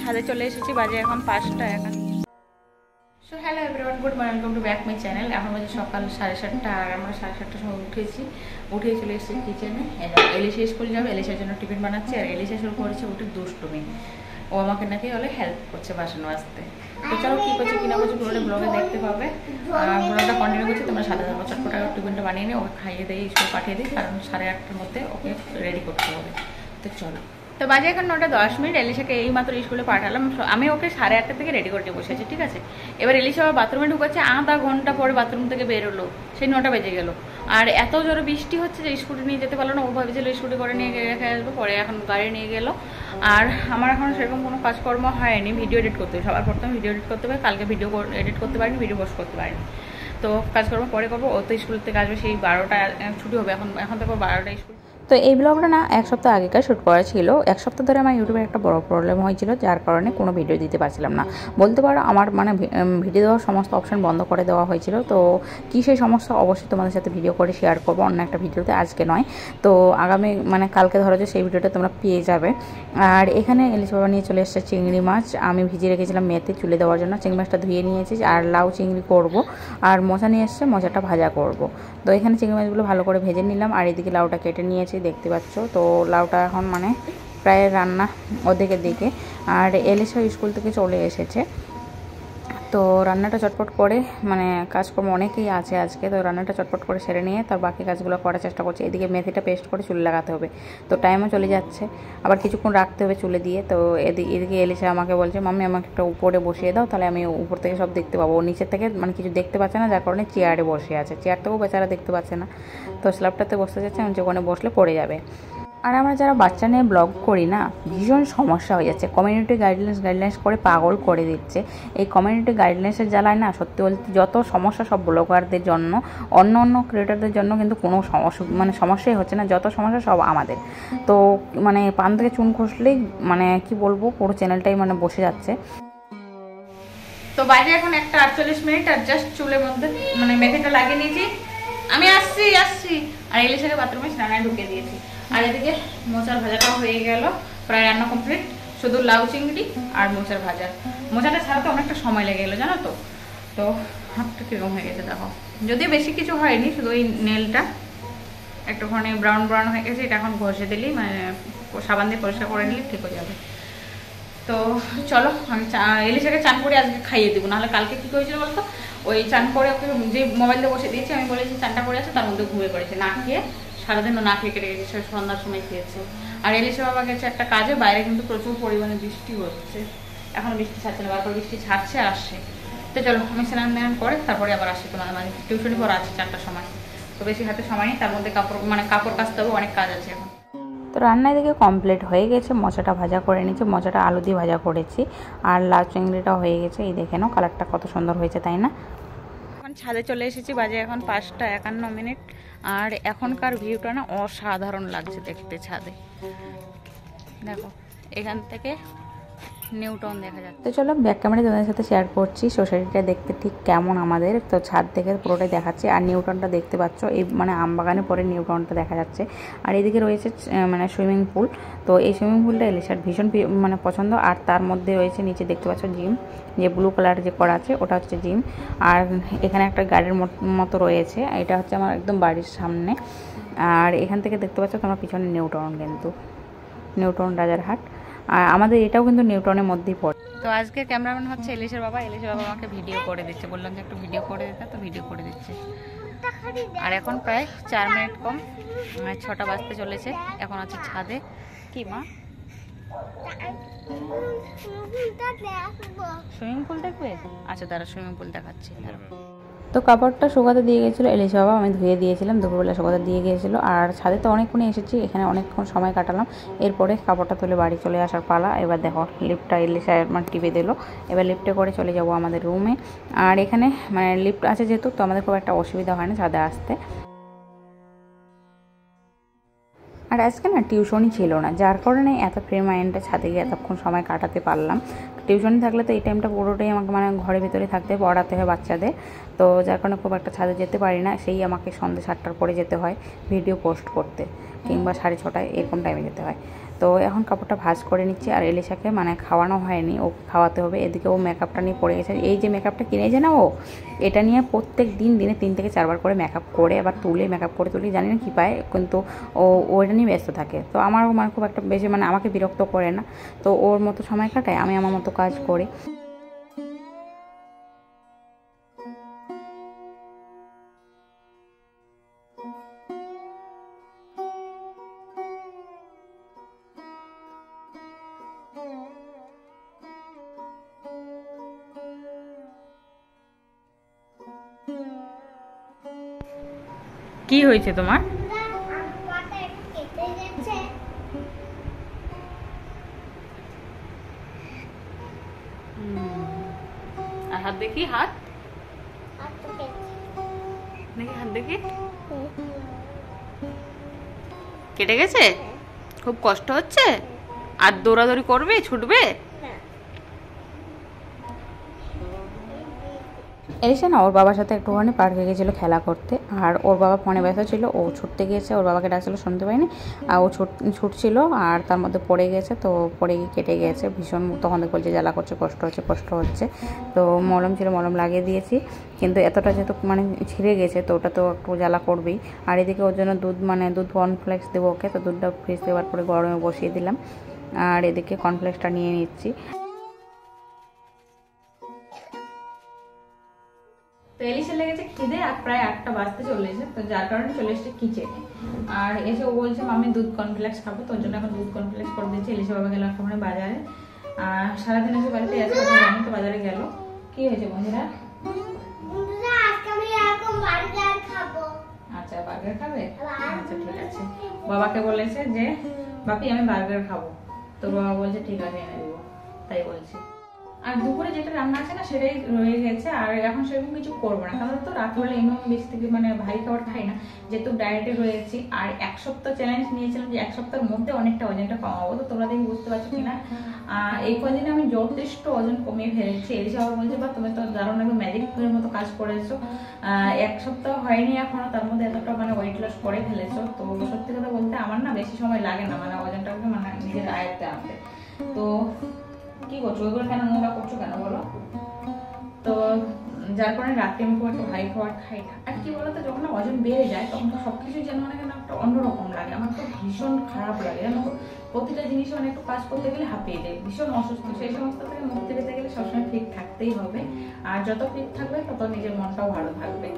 ছাদে চলে এসেছি, বাজে এখন 5টা এখন। So hello everyone, good morning, welcome to back my channel. এখন বাজে সকাল 7:30 আর আমরা 7:30টার সময় উঠে চলে এসেছি কিচেনে। এলিশা স্কুল যাবে, এলিশার জন্য টিফিন বানাচ্ছি। আর এলিশা শুরু করেছে উঠে দুষ্টুমি, ও আমাকে নাকি হলে হেল্প করছে বাসন মাজতে। তো চলো কী করছে কিনা করছে পুরোটা ব্লগে দেখতে পাবে, ব্লগটা কন্টিনিউ করছি, তোমরা সাথে থাকো। চটপটা টিফিনটা বানিয়ে নিই, ওকে খাইয়ে দিই, স্কুল পাঠিয়ে দিই, কারণ 8:30টার মধ্যে ওকে রেডি করতে হবে। তো চলো, তো বাজে এখন 9:10। এলিশাকে এই মাত্র স্কুলে পাঠালাম। আমি ওকে 8:30 থেকে রেডি করতে বসেছি, ঠিক আছে। এবার এলিশা বাথরুমে ঢুকেছে, আধা ঘন্টা পরে বাথরুম থেকে বেরোলো, সেই 9টা বেজে গেল। আর এত জোরে বৃষ্টি হচ্ছে যে স্কুটি নিয়ে যেতে পারলো না। ও ভাবছিল স্কুটি করে নিয়ে রেখে আসবো, পরে এখন গাড়ি নিয়ে গেল। আর আমার এখন সেরকম কোনো কাজকর্ম হয়নি, ভিডিও এডিট করতে হবে। সবার প্রথমে ভিডিও এডিট করতে হবে, কালকে ভিডিও এডিট করতে পারিনি, ভিডিও পোস্ট করতে পারিনি। তো কাজকর্ম পরে করবো। ও তো স্কুল থেকে আসবে সেই 12টা, ছুটি হবে এখন থেকে 12টায় স্কুল। তো এই ব্লগটা না 1 সপ্তাহ আগেকার শ্যুট করা ছিল। 1 সপ্তাহ ধরে আমার ইউটিউবের একটা বড় প্রবলেম হয়েছিল, যার কারণে কোনো ভিডিও দিতে পারছিলাম না। বলতে পারো আমার ভিডিও দেওয়ার সমস্ত অপশন বন্ধ করে দেওয়া হয়েছিল। তো কী সেই সমস্যা অবশ্যই তোমাদের সাথে ভিডিও করে শেয়ার করবো অন্য একটা ভিডিওতে, আজকে নয়। তো আগামী কালকে ধরো যে সেই ভিডিওটা তোমরা পেয়ে যাবে। আর এখানে এলিশা বাবা নিয়ে চলে এসেছে চিংড়ি মাছ। আমি ভিজিয়ে রেখেছিলাম মেথি চুলে দেওয়ার জন্য। চিংড়ি মাছটা ধুয়ে নিয়েছি, আর লাউ চিংড়ি করব, আর মোচা নিয়ে এসছে, মোচাটা ভাজা করব। তো এখানে চিংড়ি মাছগুলো ভালো করে ভেজে নিলাম, আর এদিকে লাউটা কেটে নিয়েছি, দেখতে পাচ্ছ। তো লাউটা এখন প্রায় রান্না ওদিকের দিকে। আর এলিশা স্কুল থেকে চলে এসেছে, তো রান্নাটা চটপট করে কাজকর্ম অনেকেই আছে আজকে, তো রান্নাটা চটপট করে সেরে নিয়ে তার বাকি কাজগুলো করার চেষ্টা করছি। এদিকে মেথিটা পেস্ট করে চুলে লাগাতে হবে, তো টাইমও চলে যাচ্ছে, আবার কিছুক্ষণ রাখতে হবে চুলে দিয়ে। তো এদিকে এলিশা আমাকে বলছে, মাম্মি আমাকে একটা উপরে বসিয়ে দাও, তাহলে আমি উপর থেকে সব দেখতে পাবো। ও নিচের থেকে কিছু দেখতে পাচ্ছে না, যার কারণে চেয়ারে বসে আছে। চেয়ারটাও বেচারা দেখতে পাচ্ছে না, তো স্ল্যাবটাতে বসতে যাচ্ছে, যেখানে বসলে পড়ে যাবে। আর আমরা যারা বাচ্চা নিয়ে ব্লগ করি না, ভীষণ সমস্যা হয়ে যাচ্ছে। কমিউনিটি গাইডলাইন্স করে পাগল করে দিচ্ছে। এই কমিউনিটি গাইডলাইন্সের জ্বালায় না, সত্যি বলতে যত সমস্যা সব ব্লগারদের জন্য, অন্য ক্রিয়েটারদের জন্য কিন্তু কোনো সমস্যাই হচ্ছে না। যত সমস্যা সব আমাদের। তো পান থেকে চুন খসলেই কি বলবো, পুরো চ্যানেলটাই বসে যাচ্ছে। তো বাইরে এখন 1:48, আর জাস্ট চুলের মধ্যে মেথিটা লাগিয়ে নিয়েছি। আমি আসছি। আর এলিশাকে বাথরুমে স্নানায় ঢুকে দিয়েছি। আর এদিকে মোচার ভাজাটাও হয়ে গেল, প্রায় রান্না কমপ্লিট। শুধু লাউ চিংড়ি আর মোচার ভাজা। মোচাটা ছাড়াতে অনেকটা সময় লেগে গেলো, জানো তো। তো হাতটা কীরকম হয়ে গেছে দেখো, যদিও বেশি কিছু হয়নি, শুধু ওই নেলটা একটুখানি ব্রাউন হয়ে গেছে। এটা এখন ঘষে দিলি সাবান দিয়ে পরিষ্কার করে নিলে ঠিক হয়ে যাবে। তো চলো, আমি এলিশাকে চান করে আজকে খাইয়ে দেবো, নাহলে কালকে কী হয়েছিল বলতো, ওই চান করে ওকে যে মোবাইল দিয়ে বসে দিয়েছি, আমি বলেছি চানটা করে আছে, তার মধ্যে ঘুমিয়ে পড়েছে, না খেয়ে সারাদিন না খেয়ে কেটে গেছে, সন্ধ্যার সময় খেয়েছে। আর এলিশা বাবা গেছে একটা কাজে, বাইরে কিন্তু প্রচুর পরিমাণে বৃষ্টি হচ্ছে, এখন বৃষ্টি ছাড়ছে না, বারবার বৃষ্টি ছাড়ছে আর আসছে। তো চলো আমি স্নান করে তারপরে আবার আসি তোমাদের মাঝে। টিউশনি পড়া আছে 4টার সময়, তো বেশি হাতে সময় নেই, তার মধ্যে কাপড় কাচতে হবে, অনেক কাজ আছে এখন। তো রান্নার দিকে কমপ্লিট হয়ে গেছে, মোচাটা ভাজা করে নিয়েছি, মোচাটা আলু দিয়ে ভাজা করেছি, আর লাউ চিংড়িটাও হয়ে গেছে। এই দেখে নাও কালারটা কত সুন্দর হয়েছে, তাই না। এখন ছাদে চলে এসেছি, বাজে এখন 5:51। আর এখনকার ভিউটা না অসাধারণ লাগছে দেখতে। ছাদে দেখো, এখান থেকে নিউটন দেখা যাচ্ছে। তো চলো ব্যাক ক্যামেরায় তোমাদের সাথে শেয়ার করছি সোসাইটিটা দেখতে ঠিক কেমন আমাদের। তো ছাদ থেকে পুরোটাই দেখাচ্ছি, আর নিউটনটা দেখতে পাচ্ছ, এই আমবাগানে পরে নিউটনটা দেখা যাচ্ছে। আর এদিকে রয়েছে সুইমিং পুল। তো এই সুইমিং পুলটা এলিশার ভীষণ পছন্দ। আর তার মধ্যে রয়েছে নিচে দেখতে পাচ্ছ জিম, যে ব্লু কালার যে করা আছে ওটা হচ্ছে জিম। আর এখানে একটা গাড়ির মতো রয়েছে, এটা হচ্ছে আমার একদম বাড়ির সামনে। আর এখান থেকে দেখতে পাচ্ছ তোমার পিছনে নিউটন, কিন্তু নিউটন রাজারহাট। আর আমাদের এটাও কিন্তু নিউটনের মধ্যেই পড়ে। তো আজকে ক্যামেরাম্যান হচ্ছে এলিশার বাবা। এলিশার বাবা আমাকে ভিডিও করে দিচ্ছে, বললাম যে একটু ভিডিও করে দিতে, তো ভিডিও করে দিচ্ছে। আর এখন প্রায় 4 মিনিট কম 6টা বাজতে চলেছে। এখন আছে ছাদে। কি মা, সুইমিং পুল দেখবে? আচ্ছা দাঁড়া, সুইমিং পুল দেখাচ্ছি। তো কাপড়টা শুকাতে দিয়ে গেছিলো এলিশা বাবা, আমি ধুয়ে দিয়েছিলাম, দুপুরবেলা শুকাতে দিয়ে গিয়েছিলো। আর ছাদে তো অনেকক্ষণই এসেছি, এখানে অনেকক্ষণ সময় কাটালাম। এরপরে কাপড়টা তুলে বাড়ি চলে আসার পালা। এবার দেখো লিফটটা এলিশা টিপে দিলো, এবার লিফটে করে চলে যাব আমাদের রুমে। আর এখানে লিফট আছে যেহেতু, তো আমাদের খুব একটা অসুবিধা হয় না ছাদে আসতে। আর আজকে না টিউশনই ছিল না, যার কারণে এত ফ্রি মাইন্ডে ছাদে গিয়ে এতক্ষণ সময় কাটাতে পারলাম। টিউশন থাকলে তো এই টাইমটা পুরোটাই আমাকে ঘরের ভিতরে থাকতে পড়াতে হয় বাচ্চাদের। তো তো যার কারণে খুব একটা ছাদে যেতে পারি না, সেই আমাকে সন্ধ্যে 7টার পরে যেতে হয় ভিডিও পোস্ট করতে, কিংবা 6:30 এরকম টাইমে যেতে হয়। তো এখন কাপড়টা ভাঁজ করে নিচ্ছি, আর এলিশাকে মানে খাওয়ানো হয়নি, ওকে খাওয়াতে হবে। এদিকে ও মেকআপটা নিয়ে পড়ে গেছে। এই যে মেকআপটা কিনেছে না ও, এটা নিয়ে প্রত্যেক দিনে 3 থেকে 4 বার করে মেকআপ করে, আবার তুলে মেকআপ করে তুলে, জানি না কী পায়, কিন্তু ওটা নিয়ে ব্যস্ত থাকে। তো আমারও মানে খুব একটা বেশি মানে আমাকে বিরক্ত করে না, তো ওর মতো সময় কাটায়, আমি আমার মতো কাজ করি। কি হয়েছে তোমার? আর হাত দেখি, হাত দেখি, হাত দেখি, কেটে গেছে? খুব কষ্ট হচ্ছে? আর দৌড়াদৌড়ি করবে, ছুটবে? এলিশা না ওর বাবার সাথে একটুখানি পার্কে গিয়েছিলো খেলা করতে, আর ওর বাবা ফোনে ব্যস্ত ছিল, ও ছুটতে গিয়েছে, ওর বাবাকে ডাকছিল শুনতে পাইনি, আর ও ছুটছিল, আর তার মধ্যে পড়ে গেছে, তো পড়ে গিয়ে কেটে গেছে ভীষণ। তখন বলছে জ্বালা করছে, কষ্ট হচ্ছে। তো মলম ছিল, মলম লাগিয়ে দিয়েছি, কিন্তু এতটা যেহেতু মানে ছিঁড়ে গেছে, তো ওটা তো একটু জ্বালা করবেই। আর এদিকে ওর জন্য দুধ কর্নফ্লেক্স দেবো ওকে, তো দুধটা ফ্রিজ দেওয়ার পরে গরমে বসিয়ে দিলাম, আর এদিকে কর্নফ্লেক্সটা নিয়ে নিচ্ছি। তো এলিশা লেগেছে খিদে, আর প্রায় 8টা বাজতে চলেছে, তো যার কারণে চলে এসেছে কিচেনে। আর এসে ও বলছে আমি দুধ কর্নফ্লেক্স খাবো, তোর জন্য এখন দুধ কর্নফ্লেক্স করে দিচ্ছি। এলিশা বাবা গেল এখন বাজারে, আর সারাদিন এসে বাড়িতে আছে, জানি তো বাজারে গেল। কি হয়েছে বন্ধুরা? আচ্ছা, বার্গার খাবে? আচ্ছা ঠিক আছে। বাবাকে বলেছে যে বাপি আমি বার্গার খাবো, তো বাবা বলছে ঠিক আছে এনে দেবো, তাই বলছি। আর দুপুরে যেটা রান্না আছে না সেটাই রয়ে গেছে, আর এখন সেরকম কিছু করবো না, কারণ তো রাত্রিবেলা এমনি বেশি থেকে মানে ভারী খাবার খাই না, যেহেতু ডায়েটে রয়েছি। আর 1 সপ্তাহ চ্যালেঞ্জ নিয়েছিলাম যে 1 সপ্তাহের মধ্যে অনেকটা ওজনটা কমাবো, তো তোমরা দেখি বুঝতে পারছো কিনা। এই কদিনে আমি যথেষ্ট ওজন কমিয়ে ফেলেছি। এলিশা বাবা বলছে বা তুমি তো দারুণ একদম ম্যাজিকের মতো কাজ করেছো, 1 সপ্তাহ হয়নি এখনো, তার মধ্যে এতটা মানে ওয়েট লস করে ফেলেছো। তো সত্যি কথা বলতে আমার না বেশি সময় লাগে না মানে ওজনটাকে মানে নিজের আয়ত্তে আনতে। তো কি করছো ওইগুলো কেন নোংরা করছো কেন বলো? তো যার কারণে রাতে আমি খুব একটা ভারী খাবার খাই না। আর কি বলতো, যখন ওজন বেড়ে যায় তখন তো সবকিছু যেন মানে কেন একটা অন্যরকম লাগে, আমার তো ভীষণ খারাপ লাগে জানো তো। প্রতিটা জিনিস মানে একটু কাজ করতে গেলে হাঁপিয়ে যায়, ভীষণ অসুস্থ। সেই সমস্ত থেকে মুক্তি পেতে গেলে সবসময় ফিট থাকতেই হবে, আর যত ফিট থাকবে তত নিজের মনটাও ভালো থাকবে।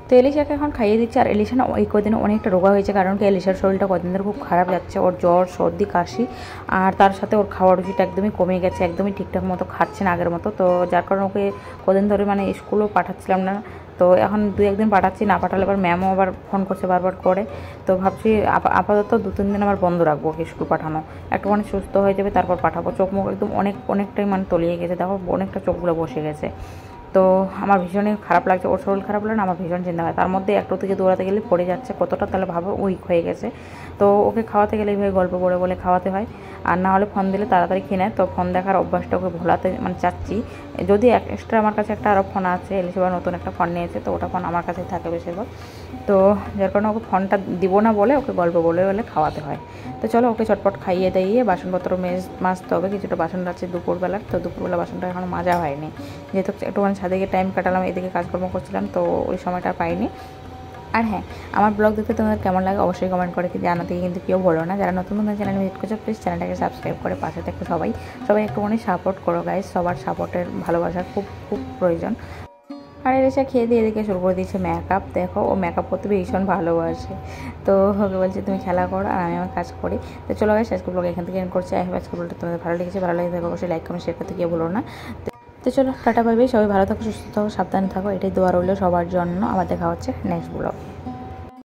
তো এলিশাকে এখন খাইয়ে দিচ্ছে। আর এলিশা না এই কদিনে অনেকটা রোগা হয়েছে, কারণ কি এলিশার শরীরটা কদিন ধরে খুব খারাপ যাচ্ছে, ওর জ্বর, সর্দি, কাশি, আর তার সাথে ওর খাওয়ার রুচিটা একদমই কমে গেছে, একদমই ঠিকঠাক মতো খাচ্ছে না আগের মতো। তো যার কারণে ওকে কদিন ধরে মানে স্কুলেও পাঠাচ্ছিলাম না, তো এখন 2-1 দিন পাঠাচ্ছি, না পাঠালে আবার ম্যামও আবার ফোন করছে বারবার করে। তো ভাবছি আপাতত 2-3 দিন আবার বন্ধ রাখবো ওকে স্কুল পাঠানো, একটুখানি সুস্থ হয়ে যাবে তারপর পাঠাবো। চোখ মুখ একদম অনেকটাই মানে তলিয়ে গেছে, দেখো অনেকটা চোখগুলো বসে গেছে। তো আমার ভীষণই খারাপ লাগছে, ওর শরীর খারাপ হলে না আমার ভীষণ চিন্তা হয়। তার মধ্যে একটু থেকে দৌড়াতে গেলে পড়ে যাচ্ছে, কতটা তাহলে ভাবো উইক হয়ে গেছে। তো ওকে খাওয়াতে গেলে এইভাবে গল্প বলে খাওয়াতে হয়, আর না হলে ফোন দিলে তাড়াতাড়ি খেয়ে নেয়। তো ফোন দেখার অভ্যাসটা ওকে ভোলাতে মানে চাচ্ছি, যদি এক্সট্রা আমার কাছে একটা আরও ফোন আছে, এলিশা নতুন একটা ফোন নিয়েছে, তো ওটা ফোন আমার কাছেই থাকে বেশিরভাগ। তো যার কারণে ওকে ফোনটা দিব না বলে ওকে গল্প বলে খাওয়াতে হয়। তো চলো ওকে চটপট খাইয়ে দিয়ে বাসনপত্র মাজতে হবে, কিছুটা বাসন আছে দুপুরবেলার, তো দুপুরবেলা বাসনটা এখন মাজা হয়নি, যেহেতু একটুখানি ছাদে গিয়ে টাইম কাটালাম, এদিকে কাজকর্ম করছিলাম, তো ওই সময়টা পাইনি। আর হ্যাঁ, আমার ব্লগ দেখতে তোমাদের কেমন লাগে অবশ্যই কমেন্ট করে জানাতে কিন্তু কেউ বলো না। যারা নতুন চ্যানেল ভিজিট করছো প্লিজ চ্যানেলটাকে সাবস্ক্রাইব করে পাশে থাকো। সবাই একটুখানি সাপোর্ট করো গাইজ, সবার সাপোর্টের ভালোবাসার খুব খুব প্রয়োজন। আর এসে খেয়ে দিয়ে এদিকে শুরু করে দিয়েছে মেকআপ। দেখো ও মেকআপ করতে ভীষণ ভালোবাসে, তো ওকে বলছে তুমি খেলা করো আর আমি আমার কাজ করি। তো চলো গাইজ আজকে ব্লগ এখান থেকে এন্ড করছি। আজকে ব্লগটা তোমাদের ভালো লেগেছে, ভালো লেগে থাকো অবশ্যই লাইক কমেন্ট শেয়ার করতে কেউ ভুলো না। তো চলো টাটা, বাই বাই, সবাই ভালো থাকো, সুস্থ থাকো, সাবধানে থাকো, এটাই দোয়া রইল সবার জন্য। আবার দেখা হচ্ছে নেক্সট ব্লগ।